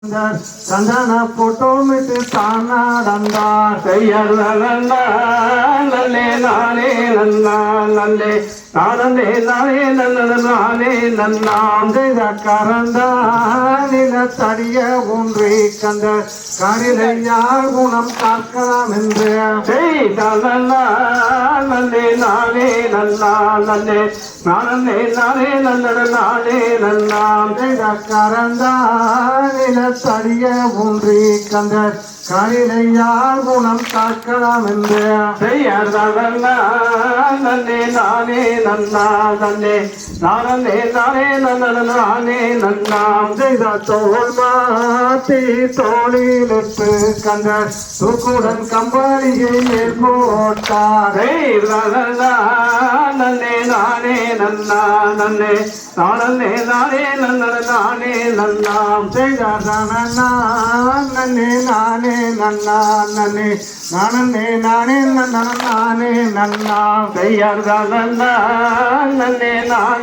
சந்தன போட்டோ மிட்டு தானா தந்தா செய்யல நன்னா நல்லே நானே நன்னா நல்லே நானே நானே நல்ல நானே நன்னாம் செய்த கரந்தா நில தடிய ஒன்றி கந்த கரிலையார் குணம் காக்கலாம் என்று செய்த நன்னா நல்லே நானே நன்னா நல்லே நானே நானே நல்ல நானே நன்னாம் செய்த கரந்தா நில தடிய ஒன்றி கந்த கரிலையார் குணம் காக்கலாம் என்று நன்னே நானே நன்னா நன்னே நானே நானே நல்ல நானே நன்னாம் செய்த தோல் மாத்தி தோளிலிட்டு கந்த தூக்குடன் கம்பளியை மேல் போட்டாரே நன்னே நானே நன்னா நன்னே நானே நானே நல்ல நானே நன்னாம் செய்த நன்னே நானே நன்னா நன்னே நானே நானே நல்ல நானே நன்னா செய்யார் நன்னே நானே